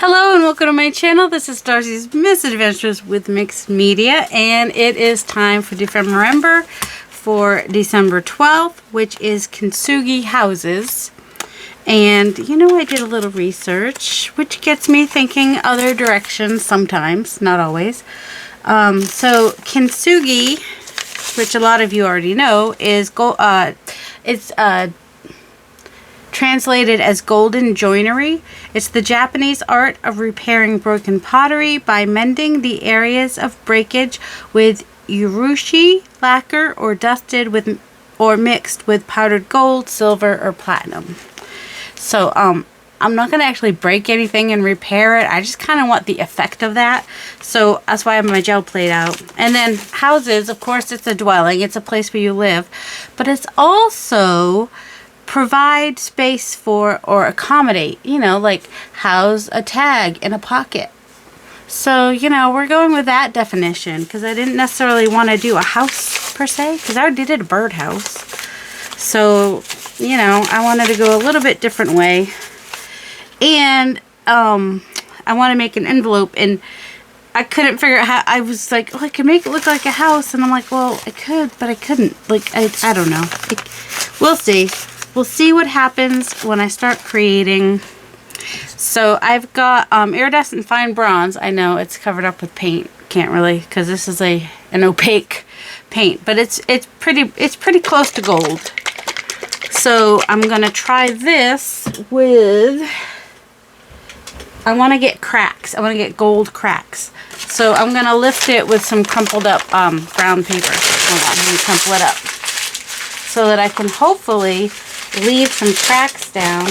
Hello and welcome to my channel. This is Darcy's Misadventures with Mixed Media, and it is time for dephemerember for December 12th, which is kintsugi houses. And you know, I did a little research, which gets me thinking other directions sometimes, not always. So kintsugi, which a lot of you already know, is translated as golden joinery. It's the Japanese art of repairing broken pottery by mending the areas of breakage with urushi lacquer or dusted with or mixed with powdered gold, silver, or platinum. So I'm not going to actually break anything and repair it. I just kind of want the effect of that. So that's why I have my gel plate out. And then houses, of course, it's a dwelling. It's a place where you live. But it's also provide space for or accommodate, you know, like house a tag in a pocket. So, you know, we're going with that definition because I didn't necessarily want to do a house per se, because I already did a birdhouse. So, you know, I wanted to go a little bit different way. And I want to make an envelope, and I couldn't figure out how. I was like, oh, I could make it look like a house, and I'm like, well, I could, but I couldn't. Like, I don't know. We'll see. We'll see what happens when I start creating. So I've got iridescent fine bronze. I know it's covered up with paint. Can't really, because this is an opaque paint, but it's pretty close to gold. So I'm gonna try this with. I want to get cracks. I want to get gold cracks. So I'm gonna lift it with some crumpled up brown paper. Hold on, let me crumple it up so that I can hopefully leave some cracks down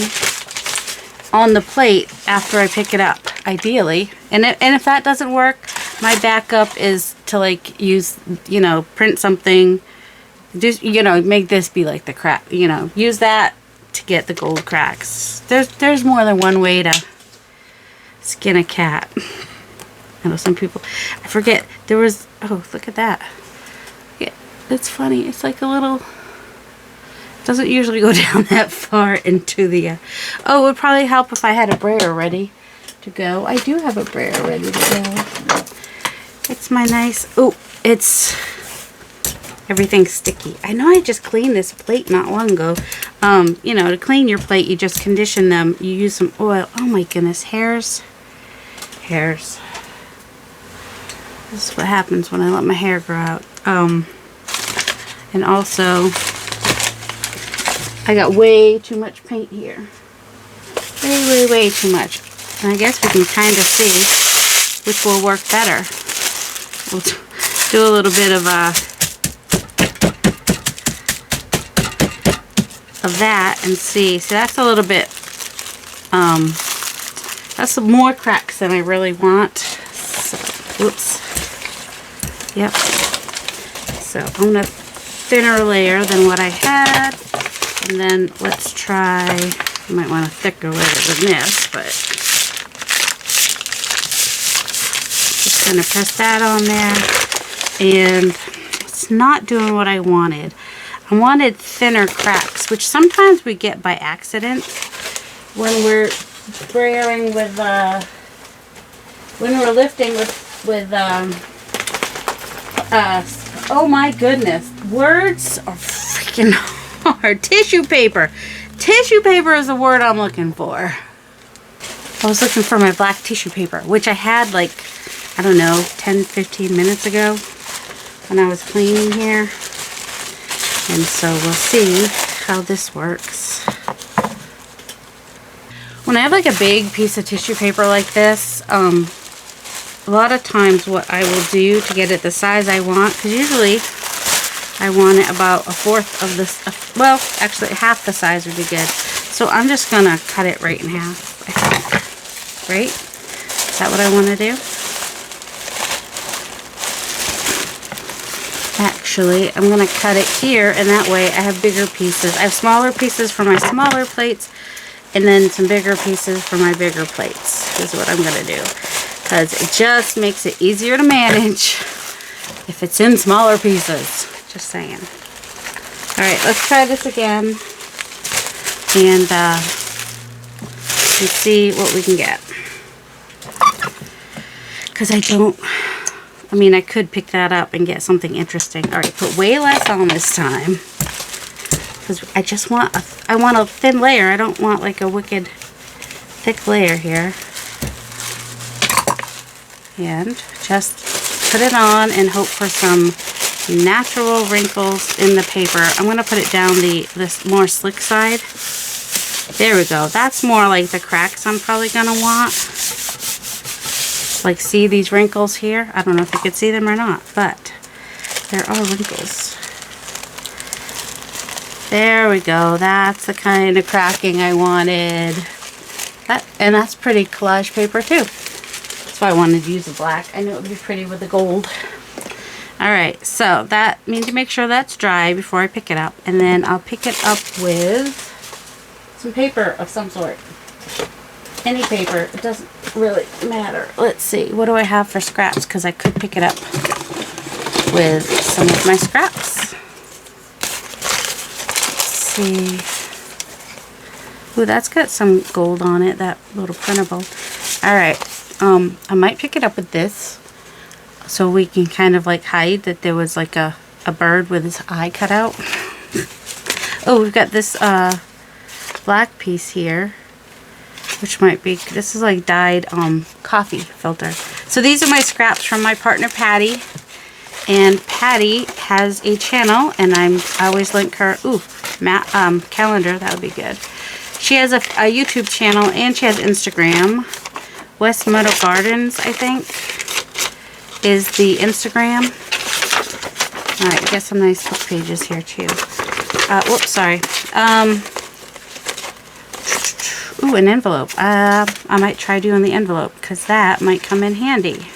on the plate after I pick it up, ideally. And if that doesn't work, my backup is to like use, you know, print something, just, you know, make this be like the crack, you know, use that to get the gold cracks. There's more than one way to skin a cat. I know some people, I forget, there was, oh, look at that. Yeah, it's funny. It's like a little, doesn't usually go down that far into the, oh, it would probably help if I had a brayer ready to go. I do have a brayer ready to go. It's my nice, oh, it's, everything's sticky. I know I just cleaned this plate not long ago. You know, to clean your plate, you just condition them. You use some oil. Oh my goodness, hairs. Hairs. This is what happens when I let my hair grow out. And also, I got way too much paint here. Way too much. And I guess we can kind of see which will work better. We'll do a little bit of that and see. So that's a little bit, that's some more cracks than I really want. So, oops. Yep. So I'm going to thinner layer than what I had. And then let's try, you might want a thicker layer than this, but just going to press that on there. And it's not doing what I wanted. I wanted thinner cracks, which sometimes we get by accident when we're spraying with, when we're lifting with oh my goodness, words are freaking hard. Tissue paper. Tissue paper is the word I'm looking for. I was looking for my black tissue paper, which I had like, I don't know, 10-15 minutes ago when I was cleaning here. And so we'll see how this works. When I have like a big piece of tissue paper like this, a lot of times what I will do to get it the size I want, because usually I want it about a fourth of this, well, actually half the size would be good. So I'm just going to cut it right in half, I think. Right? Is that what I want to do? Actually, I'm going to cut it here, and that way I have bigger pieces. I have smaller pieces for my smaller plates, and then some bigger pieces for my bigger plates, is what I'm going to do. Because it just makes it easier to manage if it's in smaller pieces. Just saying. Alright, let's try this again. And see what we can get. because I mean, I could pick that up and get something interesting. All right, put way less on this time. Because I just want I want a thin layer. I don't want like a wicked thick layer here. And just put it on and hope for some natural wrinkles in the paper. I'm going to put it down this more slick side. There we go. That's more like the cracks I'm probably going to want. Like, see these wrinkles here? I don't know if you could see them or not, but there are wrinkles. There we go. That's the kind of cracking I wanted. And that's pretty collage paper too. That's why I wanted to use the black. I knew it would be pretty with the gold. Alright, so that means to make sure that's dry before I pick it up. And then I'll pick it up with some paper of some sort. Any paper. It doesn't really matter. Let's see. What do I have for scraps? Because I could pick it up with some of my scraps. Let's see. Ooh, that's got some gold on it, that little printable. Alright, I might pick it up with this so we can kind of like hide that there was like a bird with his eye cut out. Oh, we've got this black piece here, which might be, this is like dyed coffee filter. So these are my scraps from my partner Patty. And Patty has a channel, and I always link her, calendar, that would be good. She has a YouTube channel, and she has Instagram. West Meadow Gardens, I think, is the Instagram. Alright, get some nice book pages here, too. Whoops, sorry. Ooh, an envelope. I might try doing the envelope, because that might come in handy.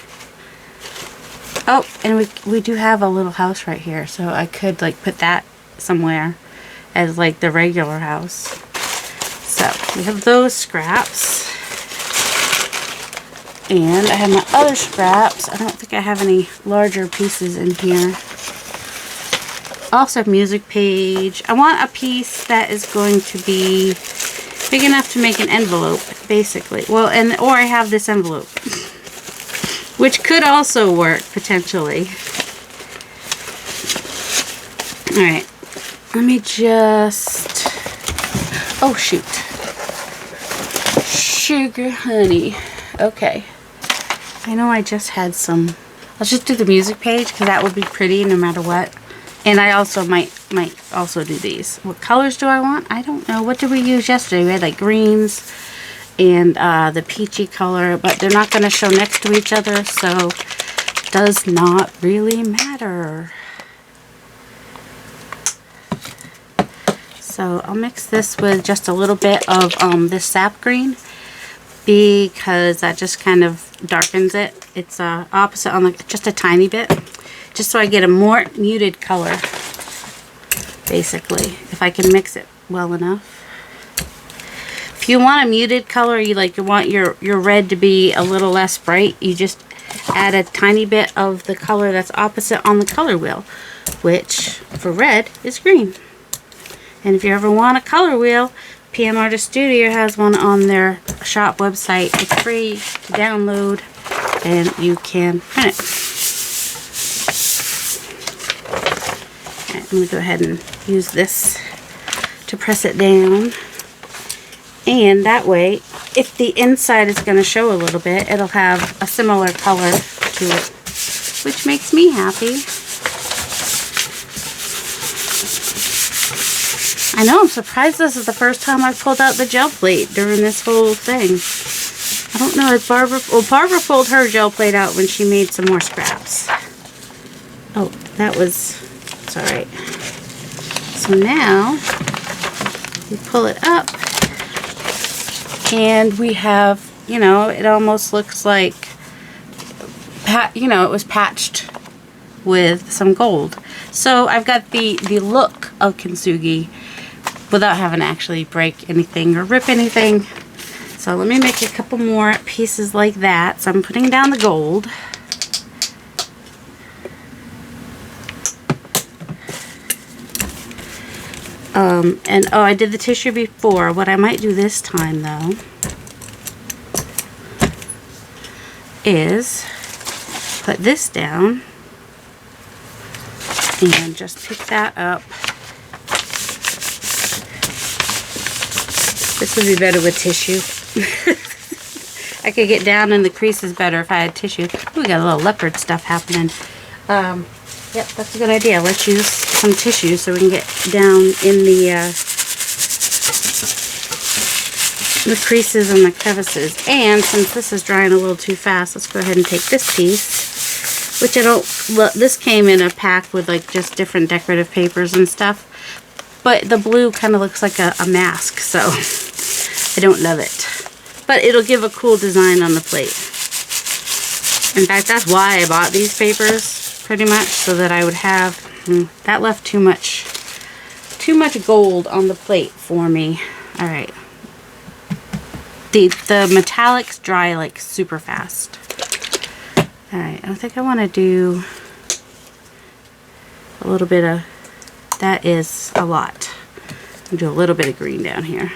Oh, and we do have a little house right here, so I could like put that somewhere as like the regular house. So we have those scraps, and I have my other scraps. I don't think I have any larger pieces in here. Also, music page. I want a piece that is going to be big enough to make an envelope, basically. Well, or I have this envelope. Which could also work, potentially. Alright. Let me just... Oh, shoot. Sugar honey. Okay. I know I just had some... I'll just do the music page, because that would be pretty no matter what. And I also might also do these. What colors do I want? I don't know. What did we use yesterday? We had like greens and the peachy color, but they're not going to show next to each other, so it does not really matter. So I'll mix this with just a little bit of this sap green, because that just kind of darkens it. It's opposite on just a tiny bit, just so I get a more muted color, basically, if I can mix it well enough. If you want a muted color, you want your red to be a little less bright, you just add a tiny bit of the color that's opposite on the color wheel, which for red is green. And if you ever want a color wheel, PM Artist Studio has one on their shop website. It's free to download, and you can print it. Alright, I'm going to go ahead and use this to press it down. And that way, if the inside is going to show a little bit, it'll have a similar color to it, which makes me happy. I know, I'm surprised this is the first time I've pulled out the gel plate during this whole thing. I don't know if Barbara pulled her gel plate out when she made some more scraps. Oh, it's alright. So now, we pull it up. And we have, it almost looks like, it was patched with some gold. So I've got the look of kintsugi without having to actually break anything or rip anything. So let me make a couple more pieces like that. So I'm putting down the gold. And I did the tissue before. What I might do this time though is put this down and just pick that up. This would be better with tissue. I could get down in the creases better if I had tissue. Ooh, we got a little leopard stuff happening. Yep, that's a good idea. Let's use some tissue so we can get down in the creases and the crevices. And since this is drying a little too fast, let's go ahead and take this piece, which I don't, look, this came in a pack with like just different decorative papers and stuff, but the blue kind of looks like a mask, so I don't love it. But it'll give a cool design on the plate. In fact, that's why I bought these papers, pretty much, so that I would have, that left too much gold on the plate for me. All right. The metallics dry like super fast. All right, I think I want to do a little bit of, that is a lot. I'll do a little bit of green down here.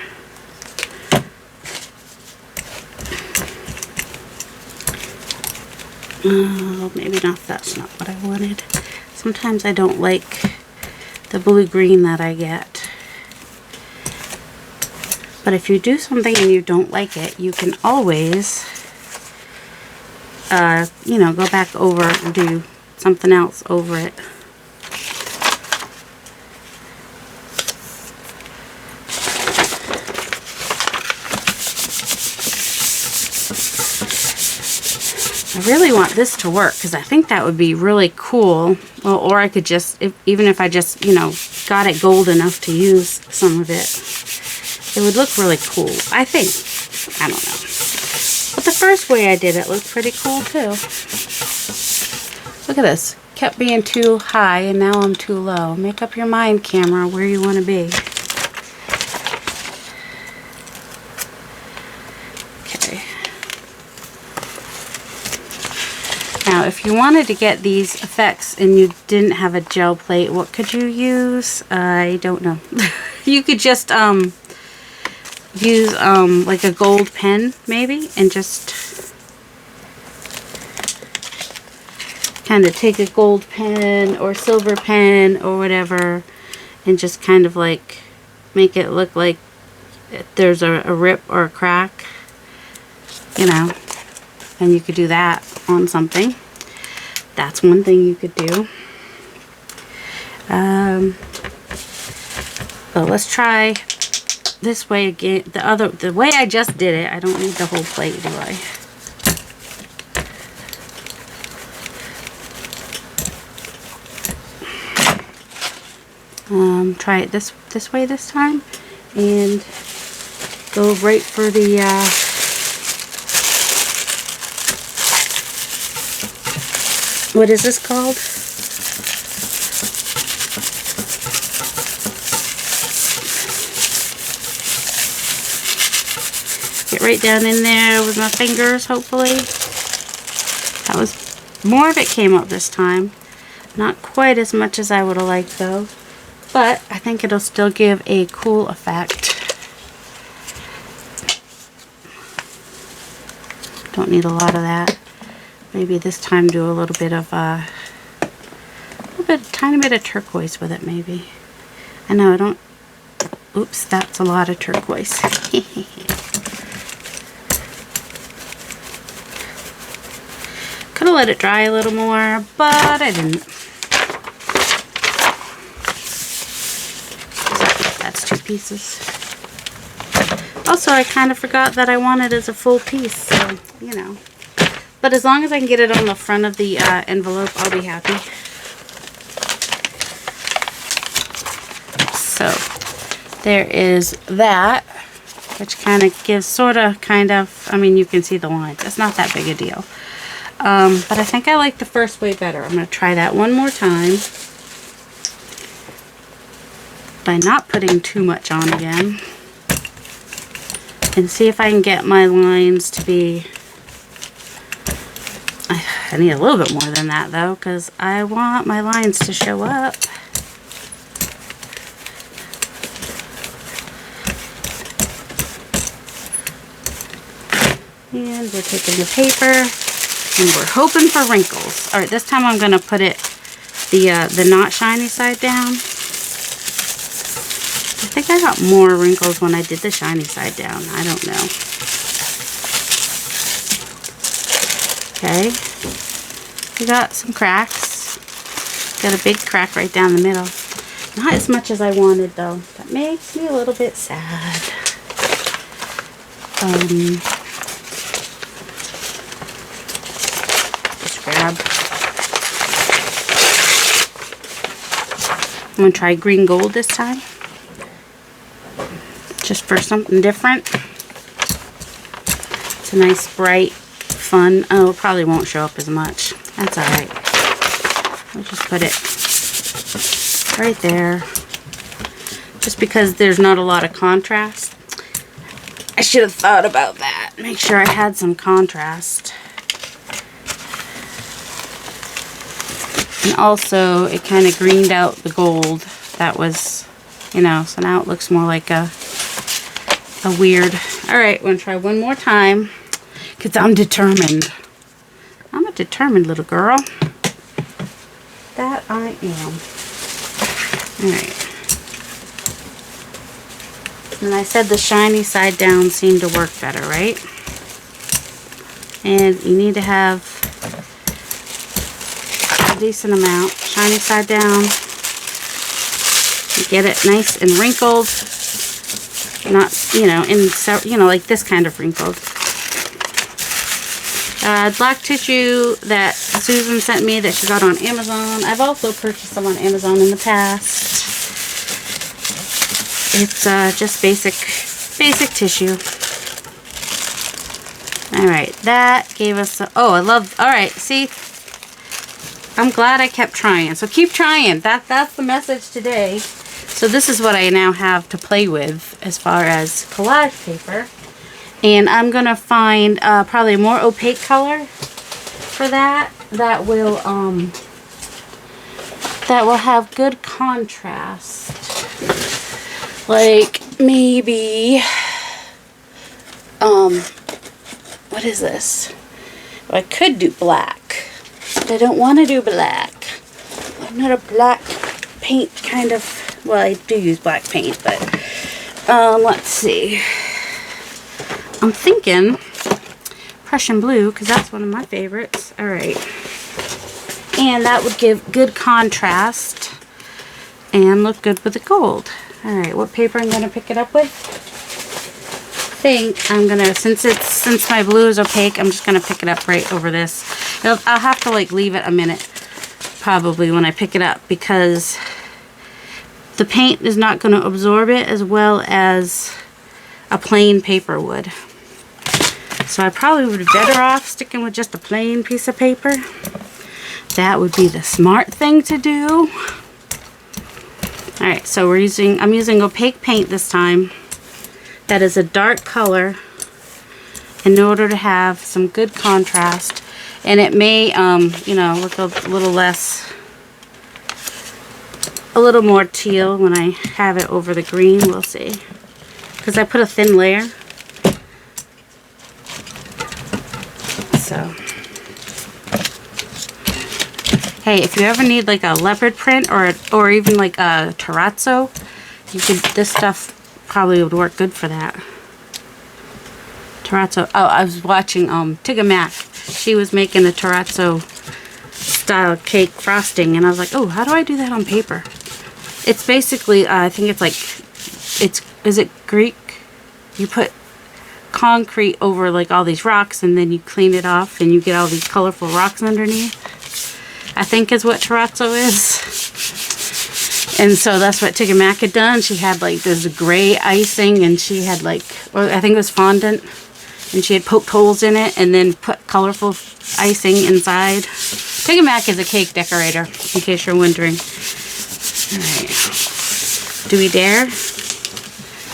Oh, maybe not, that's not what I wanted. Sometimes I don't like the blue-green that I get. But if you do something and you don't like it, you can always, you know, go back over and do something else over it. I really want this to work because I think that would be really cool. Well, or I could just, even if I just, you know, got it gold enough to use some of it, it would look really cool, I think. I don't know. But the first way I did it looked pretty cool too. Look at this. Kept being too high and now I'm too low. Make up your mind, camera, where you want to be. Now, if you wanted to get these effects and you didn't have a gel plate, what could you use? I don't know. You could just use like a gold pen maybe, and just kind of take a gold pen or silver pen or whatever and just kind of like make it look like there's a rip or a crack, you know. And you could do that on something. That's one thing you could do. But let's try this way again. The way I just did it, I don't need the whole plate, do I? Try it this way this time, and go right for the what is this called? Get right down in there with my fingers, hopefully. That was, more of it came up this time. Not quite as much as I would have liked though, but I think it'll still give a cool effect. Don't need a lot of that. Maybe this time do a little bit of tiny bit of turquoise with it maybe. I know I don't, oops, that's a lot of turquoise. Could have let it dry a little more, but I didn't. That's two pieces. Also, I kind of forgot that I wanted it as a full piece, so, you know. But as long as I can get it on the front of the envelope, I'll be happy. So, there is that, which kind of gives kind of, I mean, you can see the lines. It's not that big a deal. But I think I like the first way better. I'm going to try that one more time by not putting too much on again. And see if I can get my lines to be, I need a little bit more than that though, because I want my lines to show up. And we're taking the paper And we're hoping for wrinkles. All right, this time I'm going to put it the not shiny side down. I think I got more wrinkles when I did the shiny side down. I don't know. Okay. We got some cracks. Got a big crack right down the middle. Not as much as I wanted though. That makes me a little bit sad. Just grab. I'm going to try green gold this time. Just for something different. It's a nice, bright, fun. Oh, it probably won't show up as much. That's alright. We'll just put it right there. Just because there's not a lot of contrast. I should have thought about that. Make sure I had some contrast. And also, it kind of greened out the gold that was, you know, so now it looks more like a weird. Alright, we're going to try one more time because I'm determined. I'm a determined little girl. That I am. Alright. And I said the shiny side down seemed to work better, right? And you need to have a decent amount. Shiny side down. You get it nice and wrinkled. Not, you know, like this kind of wrinkled. Black tissue that Susan sent me that she got on Amazon. I've also purchased some on Amazon in the past. It's just basic tissue. Alright, that gave us alright, see? I'm glad I kept trying. So keep trying. That's the message today. So this is what I now have to play with as far as collage paper. And I'm going to find probably a more opaque color for that. That will have good contrast. Like maybe what is this? Well, I could do black, but I don't want to do black. I'm not a black paint kind of, well, I do use black paint, but let's see. I'm thinking Prussian blue, because that's one of my favorites. Alright. And that would give good contrast and look good with the gold. Alright, what paper I'm going to pick it up with? I think I'm going to, since my blue is opaque, I'm just going to pick it up right over this. I'll have to like leave it a minute probably when I pick it up, because the paint is not going to absorb it as well as a plain paper would. So I probably would be better off sticking with just a plain piece of paper. That would be the smart thing to do. Alright, so I'm using opaque paint this time. That is a dark color in order to have some good contrast. And it may, you know, look a little less, a little more teal when I have it over the green. We'll see. Because I put a thin layer. So, hey, if you ever need like a leopard print or even like a terrazzo, you could. This stuff probably would work good for that. Terrazzo. Oh, I was watching Tigga Mac. She was making a terrazzo style cake frosting, and I was like, oh, how do I do that on paper? It's basically, I think it's like, is it Greek? You put concrete over like all these rocks, and then you clean it off and you get all these colorful rocks underneath. I think is what terrazzo is. And so that's what Tigga Mac had done. She had like this gray icing, and she had like, or I think it was fondant, and she had poked holes in it and then put colorful icing inside. Tigga Mac is a cake decorator, in case you're wondering. Alright. Do we dare?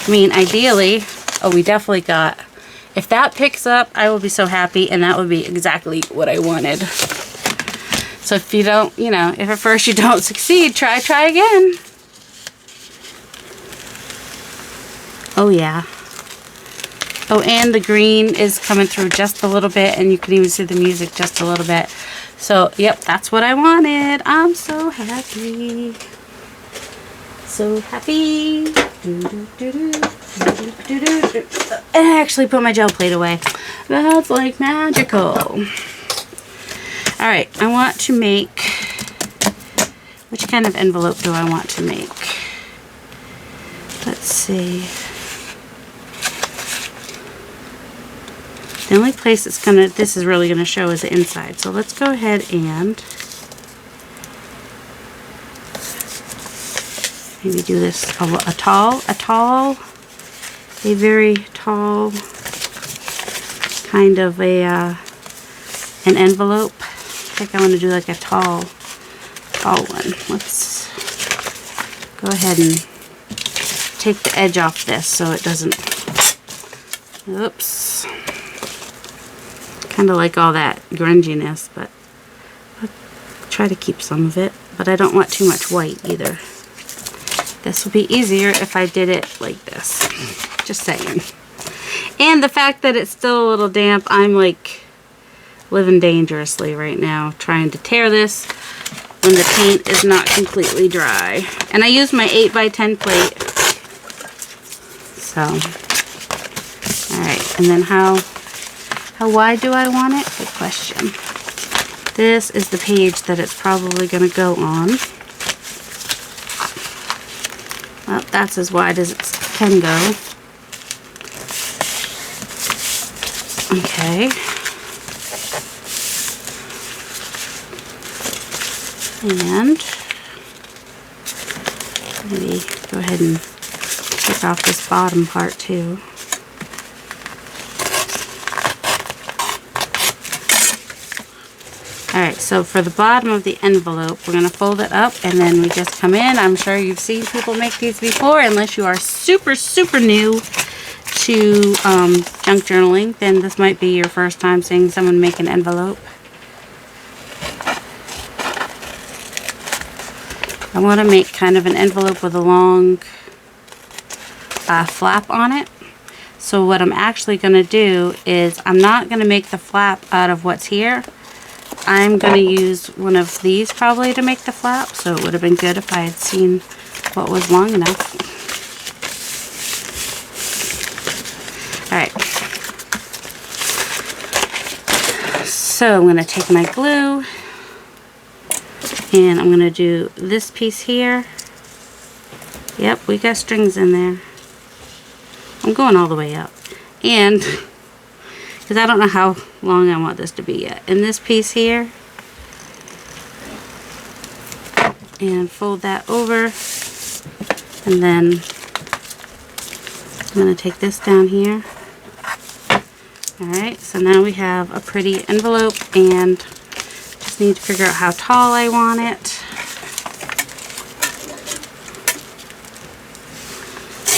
I mean, ideally, oh, we definitely got, if that picks up, I will be so happy, and that would be exactly what I wanted. So if you don't, you know, if at first you don't succeed, try again. Oh yeah. Oh, and the green is coming through just a little bit, and you can even see the music just a little bit. So, yep, that's what I wanted. I'm so happy. So happy. And I actually put my gel plate away. That's like magical. Alright, I want to make... Which kind of envelope do I want to make? Let's see. The only place it's gonna, this is really gonna show is the inside. So let's go ahead and maybe do this a very tall kind of an envelope. I think I want to do like a tall one. Let's go ahead and take the edge off this so it doesn't, oops, kind of like all that grunginess, but I'll try to keep some of it, but I don't want too much white either. This will be easier if I did it like this, just saying. And the fact that it's still a little damp, I'm like living dangerously right now trying to tear this when the paint is not completely dry. And I use my 8x10 plate. So, alright, and then how wide do I want it? Good question. This is the page that it's probably going to go on. Well, that's as wide as it can go. Okay. And maybe go ahead and take off this bottom part too. Alright, so for the bottom of the envelope, we're going to fold it up and then we just come in. I'm sure you've seen people make these before. Unless you are super, super new to junk journaling, then this might be your first time seeing someone make an envelope. I want to make kind of an envelope with a long flap on it. So what I'm actually going to do is I'm not going to make the flap out of what's here. I'm going to use one of these probably to make the flap. So it would have been good if I had seen what was long enough. Alright. So I'm going to take my glue. And I'm going to do this piece here. Yep, we got strings in there. I'm going all the way up. And, because I don't know how long I want this to be yet. And this piece here. And fold that over. And then I'm going to take this down here. Alright, so now we have a pretty envelope and need to figure out how tall I want it.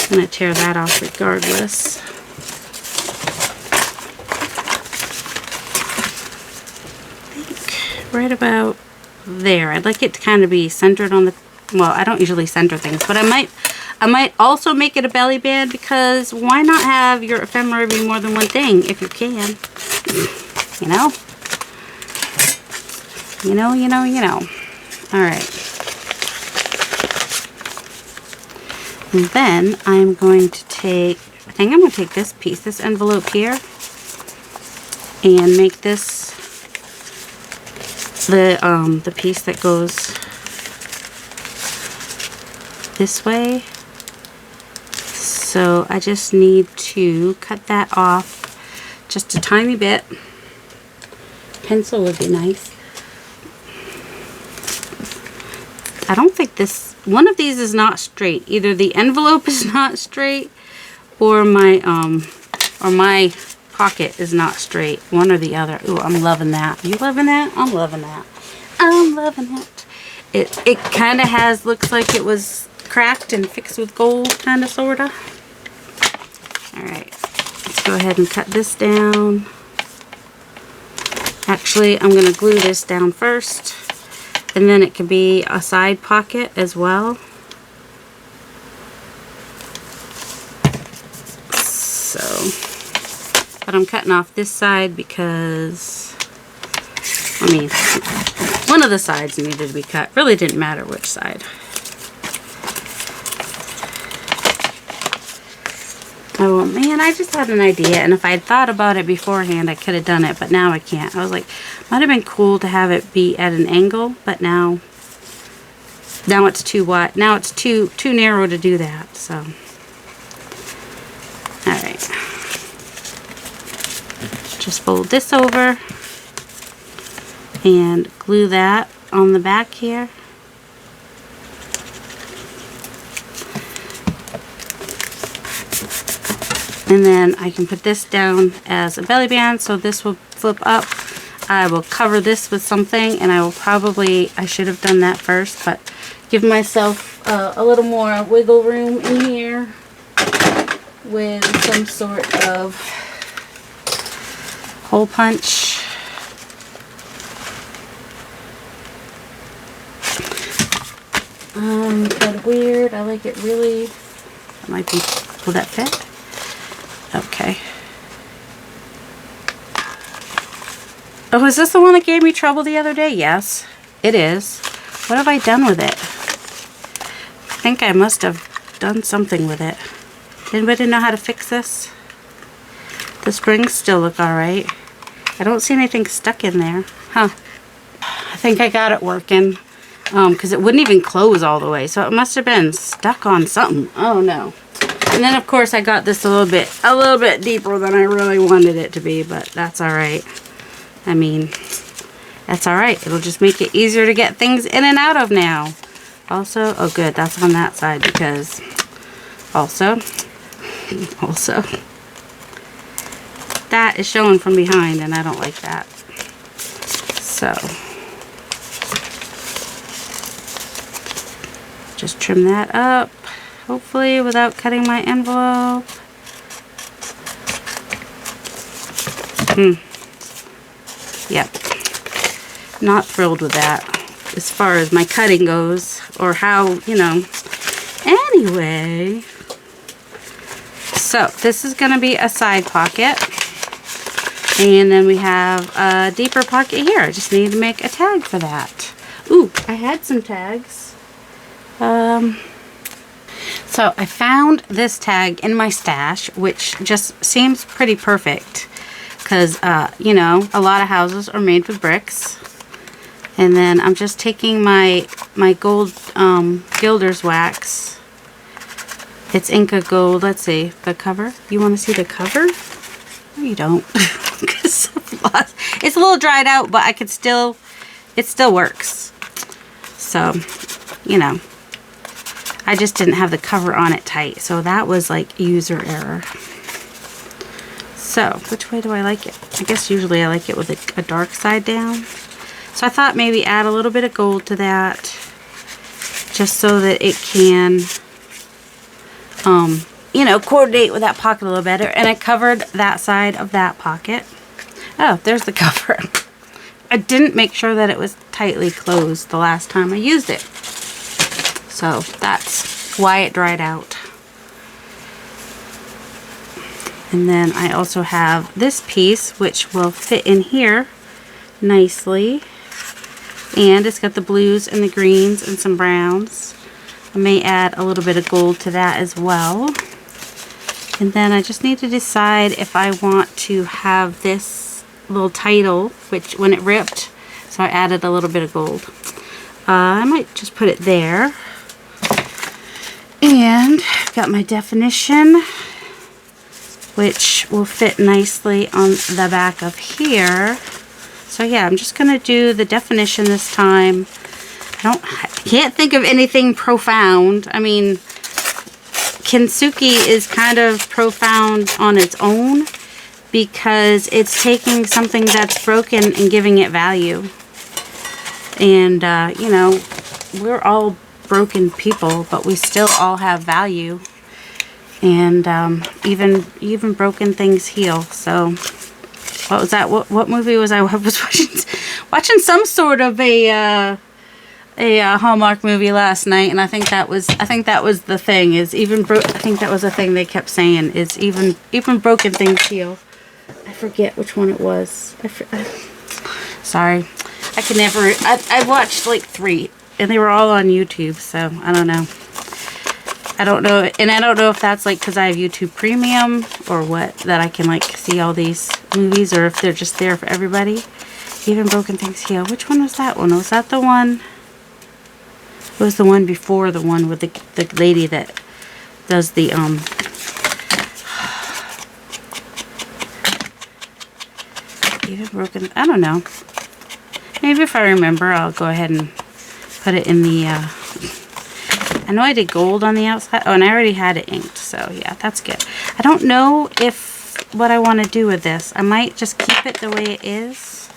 I'm going to tear that off regardless. I think right about there. I'd like it to kind of be centered on the, well, I don't usually center things, but I might also make it a belly band, because why not have your ephemera be more than one thing if you can? You know? You know. Alright. And then I'm going to take, I think I'm going to take this piece, this envelope here, and make this the piece that goes this way. So I just need to cut that off just a tiny bit. Pencil would be nice. I don't think this, one of these is not straight. Either the envelope is not straight or my pocket is not straight. One or the other. Ooh, I'm loving that. You loving that? I'm loving that. I'm loving it. It kind of has, looks like it was cracked and fixed with gold, kind of, sort of. Alright, let's go ahead and cut this down. Actually, I'm going to glue this down first. And then it can be a side pocket as well. So, But I'm cutting off this side because, I mean, one of the sides needed to be cut. Really didn't matter which side. Oh man, I just had an idea, and if I had thought about it beforehand, I could have done it, but now I can't. I was like, might have been cool to have it be at an angle, but now it's too wide. Now it's too narrow to do that, so. All right. Just fold this over and glue that on the back here. And then I can put this down as a belly band, so this will flip up. I will cover this with something, and I will probably, I should have done that first, but give myself a little more wiggle room in here with some sort of hole punch. Kind of weird. I like it really. That might be. Will that fit? Okay. Oh, is this the one that gave me trouble the other day? Yes, it is. What have I done with it? I think I must have done something with it. Anybody know how to fix this? The springs still look alright. I don't see anything stuck in there. Huh. I think I got it working. Because it wouldn't even close all the way. So it must have been stuck on something. Oh no. And then of course I got this a little bit deeper than I really wanted it to be, but that's alright. I mean, that's alright. It'll just make it easier to get things in and out of now. Also, oh good, that's on that side because also, that is showing from behind and I don't like that. So, just trim that up, hopefully without cutting my envelope. Yep. Not thrilled with that as far as my cutting goes, or how, you know. Anyway, so this is going to be a side pocket. And then we have a deeper pocket here. I just need to make a tag for that. Ooh, I had some tags. So I found this tag in my stash, which just seems pretty perfect because, you know, a lot of houses are made with bricks. And then I'm just taking my gold gilder's wax. It's Inca Gold. Let's see the cover. You want to see the cover? No, you don't. It's a little dried out, but I could still, it still works. So, you know, I just didn't have the cover on it tight. So that was like user error. So, which way do I like it? I guess usually I like it with a dark side down. So I thought maybe add a little bit of gold to that, just so that it can, you know, coordinate with that pocket a little better. And I covered that side of that pocket. Oh, there's the cover. I didn't make sure that it was tightly closed the last time I used it. So that's why it dried out. And then I also have this piece, which will fit in here nicely. And it's got the blues and the greens and some browns. I may add a little bit of gold to that as well. And then I just need to decide if I want to have this little title, which when it ripped, so I added a little bit of gold. I might just put it there. And I've got my definition, which will fit nicely on the back of here. So yeah, I'm just going to do the definition this time. I can't think of anything profound. I mean, kintsugi is kind of profound on its own because it's taking something that's broken and giving it value. And, you know, we're all broken people, but we still all have value. And even broken things heal. So what was that? What movie was I was watching some sort of a Hallmark movie last night, and I think that was the thing, is I think that was the thing they kept saying, is even broken things heal. I forget which one it was. Sorry. I can never, I watched like 3 and they were all on YouTube, so I don't know. I don't know, and I don't know if that's like because I have YouTube Premium or what, that I can like see all these movies, or if they're just there for everybody. Even Broken Things Heal. Which one was that one? Was that the one? It was the one before the one with the lady that does the, Even Broken, I don't know. Maybe if I remember, I'll go ahead and put it in the, I know I did gold on the outside. Oh, and I already had it inked, so yeah, that's good. I don't know what I want to do with this. I might just keep it the way it is.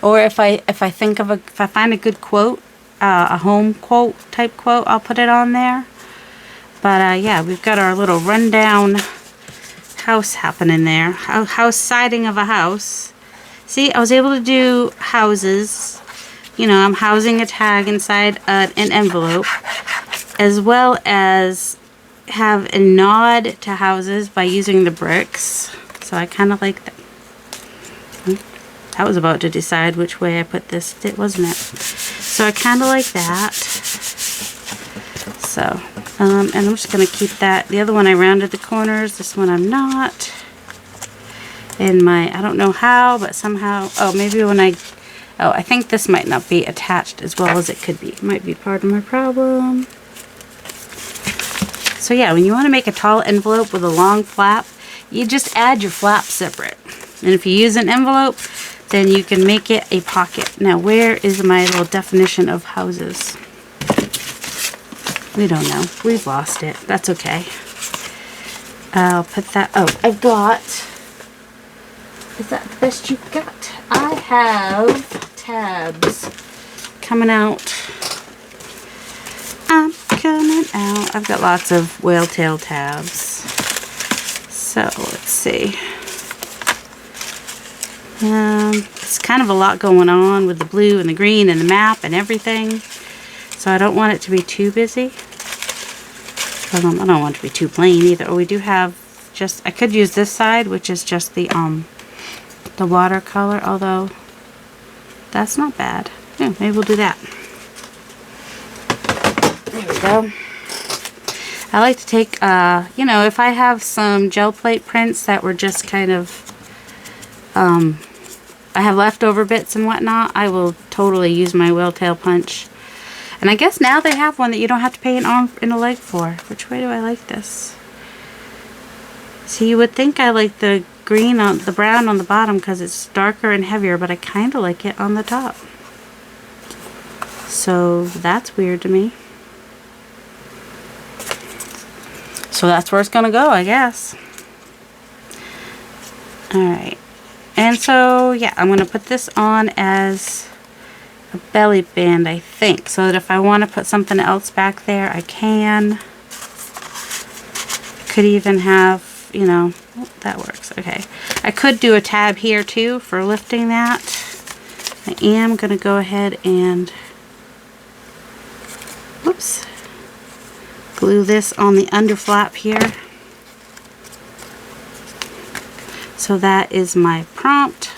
Or if I find a good quote, a home quote type quote, I'll put it on there. But yeah, we've got our little rundown house happening there. House siding of a house. See, I was able to do houses. You know, I'm housing a tag inside an envelope, as well as have a nod to houses by using the bricks. So I kind of like that. I was about to decide which way I put this, wasn't it? So I kind of like that. So, and I'm just going to keep that. The other one I rounded the corners. This one I'm not. In my, I don't know how, but somehow, oh, maybe when I think this might not be attached as well as it could be. It might be part of my problem. So yeah, when you want to make a tall envelope with a long flap, you just add your flap separate. And if you use an envelope, then you can make it a pocket. Now, where is my little definition of houses? We don't know. We've lost it. That's okay. I'll put that, oh, I've got, is that the best you've got? I have tabs coming out. I'm coming out. I've got lots of whale tail tabs. So let's see. It's kind of a lot going on with the blue and the green and the map and everything. So I don't want it to be too busy. I don't want it to be too plain either. Oh, we do have just, I could use this side, which is just the watercolor, although that's not bad. Yeah, maybe we'll do that. There we go. I like to take, you know, if I have some gel plate prints that were just kind of, I have leftover bits and whatnot, I will totally use my whale tail punch. And I guess now they have one that you don't have to paint an arm and a leg for. Which way do I like this? See, you would think I like the green on the brown on the bottom because it's darker and heavier, but I kind of like it on the top. So that's weird to me. So that's where it's gonna go, I guess. Alright. And so, yeah, I'm gonna put this on as a belly band, I think, so that if I want to put something else back there, I can. Could even have, you know, oh, that works. Okay. I could do a tab here too for lifting that. I am going to go ahead and, whoops, glue this on the under flap here. So that is my prompt.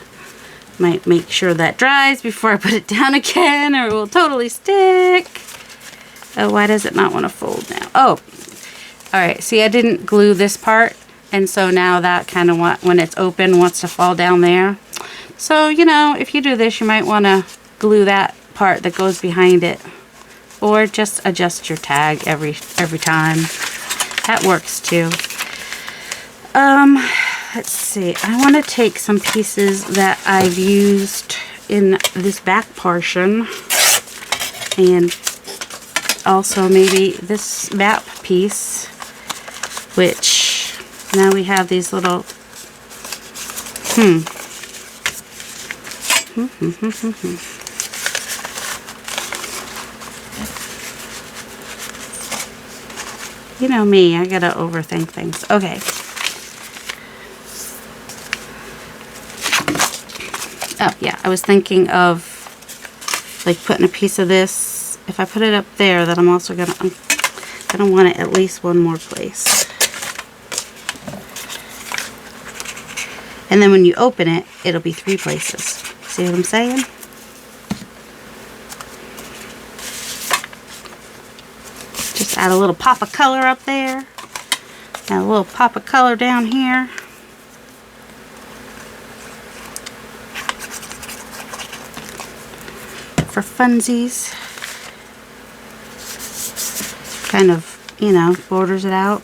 Might make sure that dries before I put it down again, or it will totally stick. Oh, why does it not want to fold now? Oh, alright, see, I didn't glue this part, and so now that kind of, when it's open, wants to fall down there. So, you know, if you do this, you might want to glue that part that goes behind it, or just adjust your tag every time. That works too. Let's see, I want to take some pieces that I've used in this back portion, and also maybe this map piece, which now we have these little, you know me, I gotta overthink things. Okay. Oh, yeah, I was thinking of, like, putting a piece of this. If I put it up there, then I'm also going to want it at least one more place. And then when you open it, it'll be 3 places. See what I'm saying? Just add a little pop of color up there. And a little pop of color down here. For funsies. Kind of, you know, borders it out.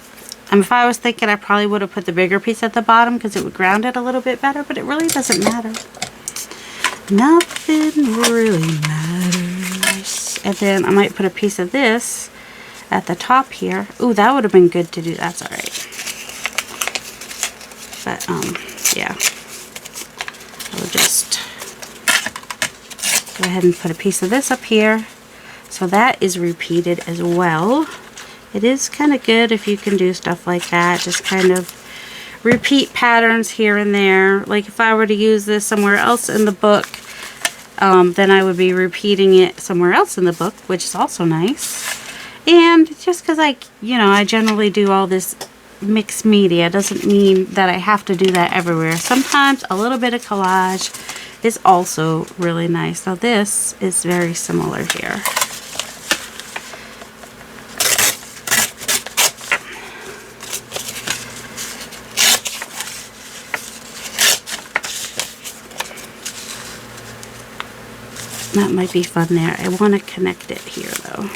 If I was thinking, I probably would have put the bigger piece at the bottom because it would ground it a little bit better, but it really doesn't matter. Nothing really matters. And then I might put a piece of this at the top here. Ooh, that would have been good to do. That's all right. But, yeah. I will just go ahead and put a piece of this up here. So that is repeated as well. It is kind of good if you can do stuff like that. Just kind of repeat patterns here and there. Like if I were to use this somewhere else in the book, then I would be repeating it somewhere else in the book, which is also nice. And just because I generally do all this mixed media doesn't mean that I have to do that everywhere. Sometimes a little bit of collage is also really nice. Now this is very similar here. That might be fun there. I want to connect it here though.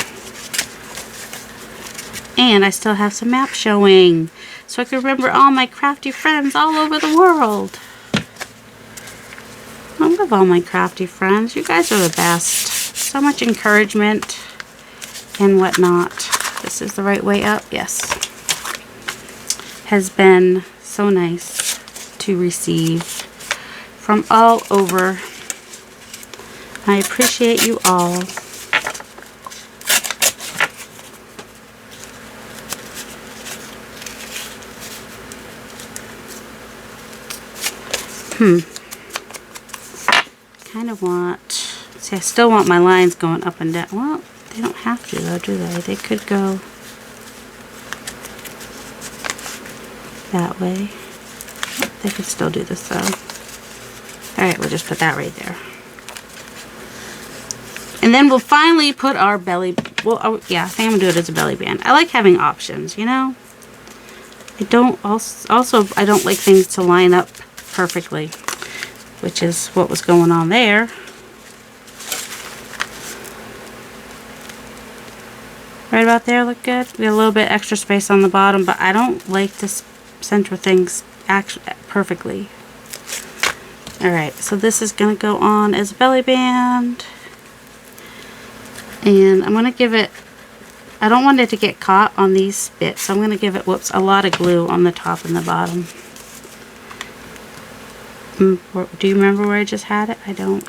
And I still have some maps showing, so I can remember all my crafty friends all over the world. I love all my crafty friends. You guys are the best. So much encouragement and whatnot. This is the right way up. Yes. Has been so nice to receive from all over. I appreciate you all. Kind of want, see, I still want my lines going up and down. Well, they don't have to though, do they? They could go that way. They could still do this though. Alright, we'll just put that right there. And then we'll finally put our belly, well, yeah, I think I'm going to do it as a belly band. I like having options, you know? I don't, also, I don't like things to line up perfectly, which is what was going on there. Right about there, look good. We got a little bit extra space on the bottom, but I don't like to center things actually perfectly. Alright, so this is going to go on as a belly band. And I'm going to give it, I don't want it to get caught on these bits, so I'm going to give it, whoops, a lot of glue on the top and the bottom. Do you remember where I just had it? I don't.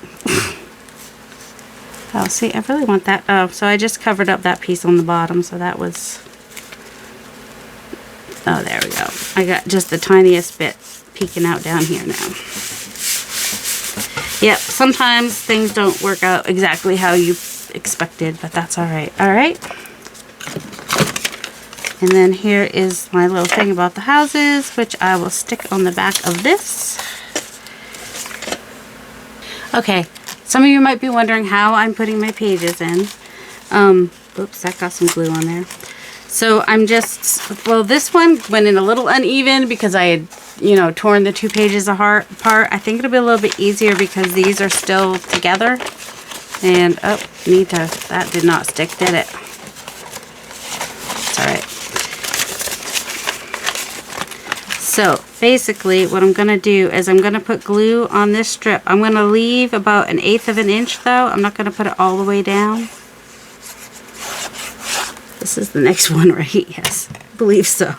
Oh, see, I really want that. Oh, so I just covered up that piece on the bottom, so that was, oh, there we go. I got just the tiniest bit peeking out down here now. Yep, sometimes things don't work out exactly how you expected, but that's alright. Alright. And then here is my little thing about the houses, which I will stick on the back of this. Okay, some of you might be wondering how I'm putting my pages in. Oops, that got some glue on there. So I'm just, well, this one went in a little uneven because I had, you know, torn the 2 pages apart. I think it'll be a little bit easier because these are still together. And, oh, that did not stick, did it? It's alright. So, basically, what I'm going to do is I'm going to put glue on this strip. I'm going to leave about 1/8 of an inch, though. I'm not going to put it all the way down. This is the next one, right? Yes, I believe so.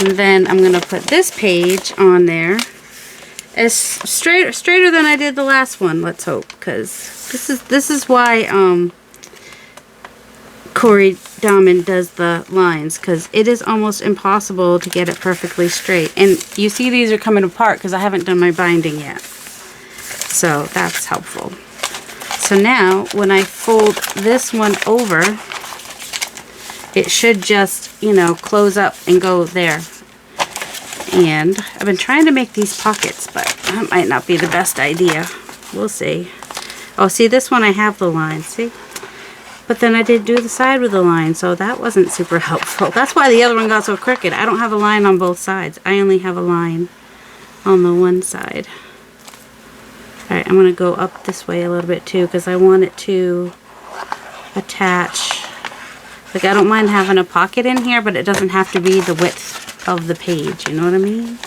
And then I'm going to put this page on there. As straighter than I did the last one, let's hope, because this is why Corey Dahman does the lines, because it is almost impossible to get it perfectly straight. And you see these are coming apart because I haven't done my binding yet, so that's helpful. So now when I fold this one over, it should just, you know, close up and go there. And I've been trying to make these pockets, but that might not be the best idea. We'll see. Oh, see, this one I have the line, see? But then I did do the side with the line, so that wasn't super helpful. That's why the other one got so crooked. I don't have a line on both sides. I only have a line on the one side. Alright, I'm going to go up this way a little bit too, because I want it to attach. Like, I don't mind having a pocket in here, but it doesn't have to be the width of the page, you know what I mean?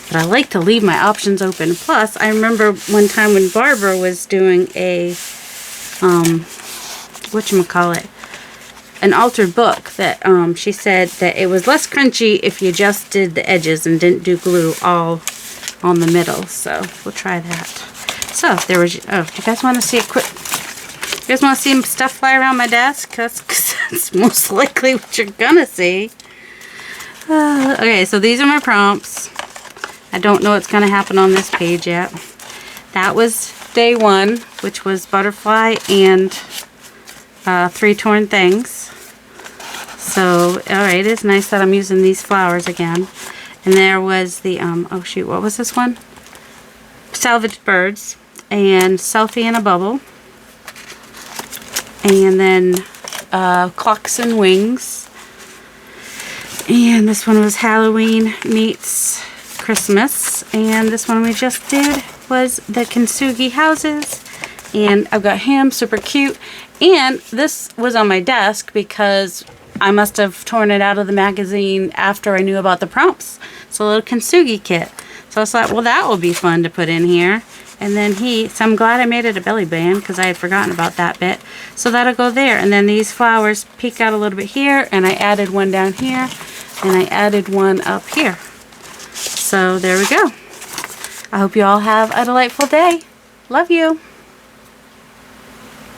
But I like to leave my options open. Plus, I remember one time when Barbara was doing a, whatchamacallit, an altered book that she said that it was less crunchy if you just did the edges and didn't do glue all on the middle. So we'll try that. So there was, oh, you guys want to see a quick, you guys want to see stuff fly around my desk? Because that's most likely what you're gonna see. Okay, so these are my prompts. I don't know what's gonna happen on this page yet. That was day 1, which was butterfly and 3 torn things. So, alright, it's nice that I'm using these flowers again. And there was the, oh shoot, what was this one? Salvaged birds and selfie in a bubble. And then clocks and wings. And this one was Halloween meets Christmas. And this one we just did was the kintsugi houses. And I've got him, super cute. And this was on my desk because I must have torn it out of the magazine after I knew about the prompts. It's a little kintsugi kit. So I thought, well, that will be fun to put in here. And then so I'm glad I made it a belly band because I had forgotten about that bit. So that'll go there. And then these flowers peek out a little bit here. And I added one down here. And I added one up here. So there we go. I hope you all have a delightful day. Love you.